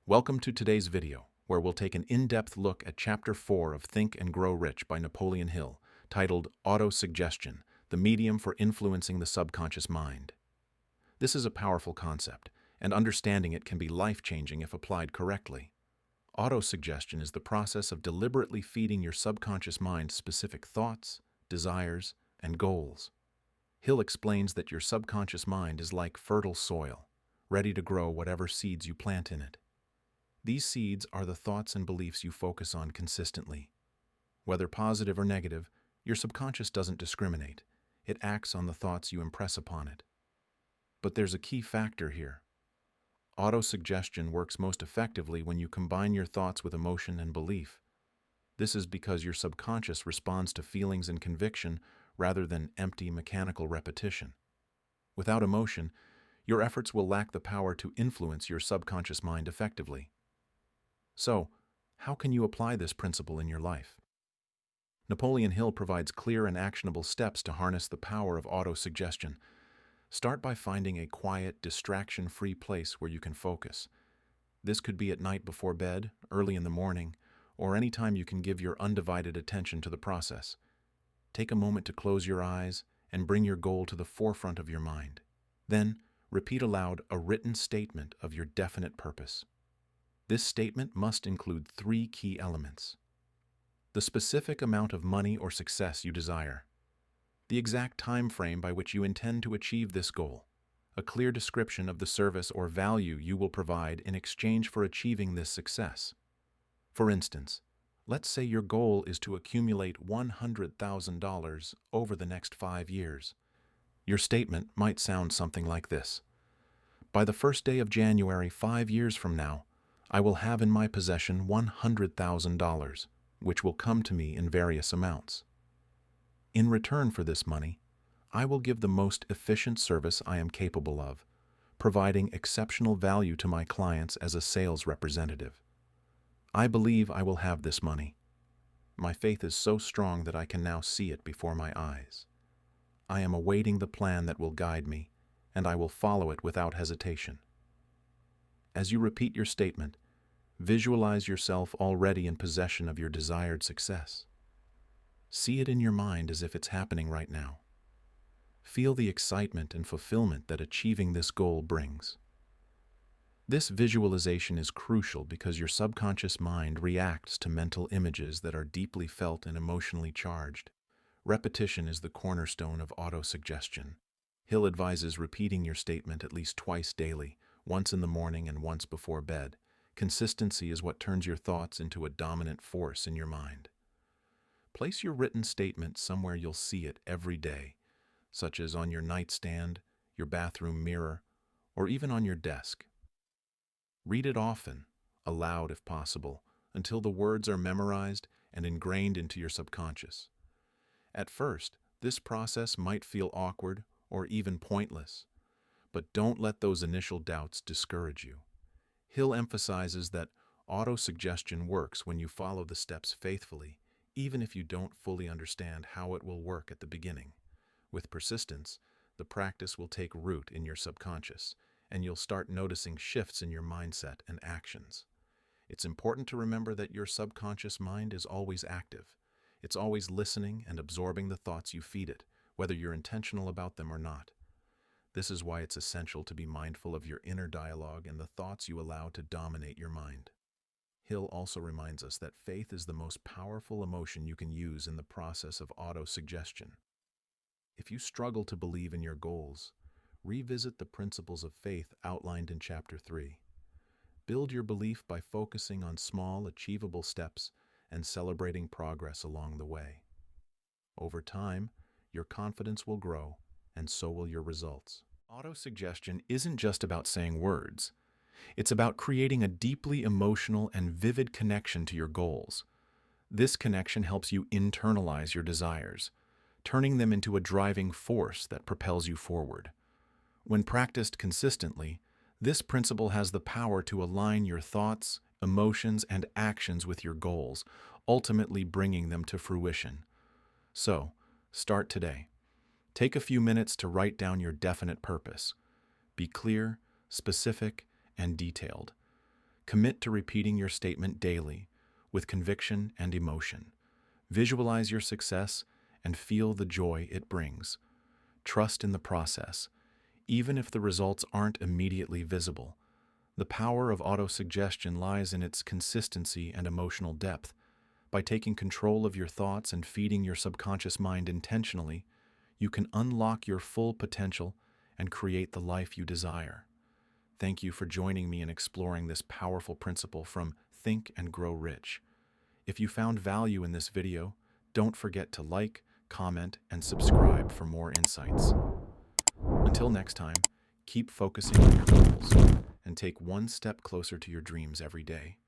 Welcome to today's video, where we'll take an in-depth look at Chapter 4 of Think and Grow Rich by Napoleon Hill, titled Auto-Suggestion, the Medium for Influencing the Subconscious Mind. This is a powerful concept, and understanding it can be life-changing if applied correctly. Auto-suggestion is the process of deliberately feeding your subconscious mind specific thoughts, desires, and goals. Hill explains that your subconscious mind is like fertile soil, ready to grow whatever seeds you plant in it. These seeds are the thoughts and beliefs you focus on consistently. Whether positive or negative, your subconscious doesn't discriminate. It acts on the thoughts you impress upon it. But there's a key factor here. Autosuggestion works most effectively when you combine your thoughts with emotion and belief. This is because your subconscious responds to feelings and conviction rather than empty mechanical repetition. Without emotion, your efforts will lack the power to influence your subconscious mind effectively. So, how can you apply this principle in your life? Napoleon Hill provides clear and actionable steps to harness the power of autosuggestion. Start by finding a quiet, distraction-free place where you can focus. This could be at night before bed, early in the morning, or any time you can give your undivided attention to the process. Take a moment to close your eyes and bring your goal to the forefront of your mind. Then, repeat aloud a written statement of your definite purpose. This statement must include 3 key elements: the specific amount of money or success you desire, the exact time frame by which you intend to achieve this goal, a clear description of the service or value you will provide in exchange for achieving this success. For instance, let's say your goal is to accumulate $100,000 over the next 5 years. Your statement might sound something like this: by the first day of January 5 years from now, I will have in my possession $100,000, which will come to me in various amounts. In return for this money, I will give the most efficient service I am capable of, providing exceptional value to my clients as a sales representative. I believe I will have this money. My faith is so strong that I can now see it before my eyes. I am awaiting the plan that will guide me, and I will follow it without hesitation. As you repeat your statement, visualize yourself already in possession of your desired success. See it in your mind as if it's happening right now. Feel the excitement and fulfillment that achieving this goal brings. This visualization is crucial because your subconscious mind reacts to mental images that are deeply felt and emotionally charged. Repetition is the cornerstone of autosuggestion. Hill advises repeating your statement at least twice daily, once in the morning and once before bed. Consistency is what turns your thoughts into a dominant force in your mind. Place your written statement somewhere you'll see it every day, such as on your nightstand, your bathroom mirror, or even on your desk. Read it often, aloud if possible, until the words are memorized and ingrained into your subconscious. At first, this process might feel awkward or even pointless, but don't let those initial doubts discourage you. Hill emphasizes that autosuggestion works when you follow the steps faithfully, even if you don't fully understand how it will work at the beginning. With persistence, the practice will take root in your subconscious, and you'll start noticing shifts in your mindset and actions. It's important to remember that your subconscious mind is always active. It's always listening and absorbing the thoughts you feed it, whether you're intentional about them or not. This is why it's essential to be mindful of your inner dialogue and the thoughts you allow to dominate your mind. Hill also reminds us that faith is the most powerful emotion you can use in the process of autosuggestion. If you struggle to believe in your goals, revisit the principles of faith outlined in Chapter 3. Build your belief by focusing on small, achievable steps and celebrating progress along the way. Over time, your confidence will grow, and so will your results. Autosuggestion isn't just about saying words. It's about creating a deeply emotional and vivid connection to your goals. This connection helps you internalize your desires, turning them into a driving force that propels you forward. When practiced consistently, this principle has the power to align your thoughts, emotions, and actions with your goals, ultimately bringing them to fruition. So, start today. Take a few minutes to write down your definite purpose. Be clear, specific, and detailed. Commit to repeating your statement daily with conviction and emotion. Visualize your success and feel the joy it brings. Trust in the process, even if the results aren't immediately visible. The power of autosuggestion lies in its consistency and emotional depth. By taking control of your thoughts and feeding your subconscious mind intentionally, you can unlock your full potential and create the life you desire. Thank you for joining me in exploring this powerful principle from Think and Grow Rich. If you found value in this video, don't forget to like, comment, and subscribe for more insights. Until next time, keep focusing on your goals and take one step closer to your dreams every day.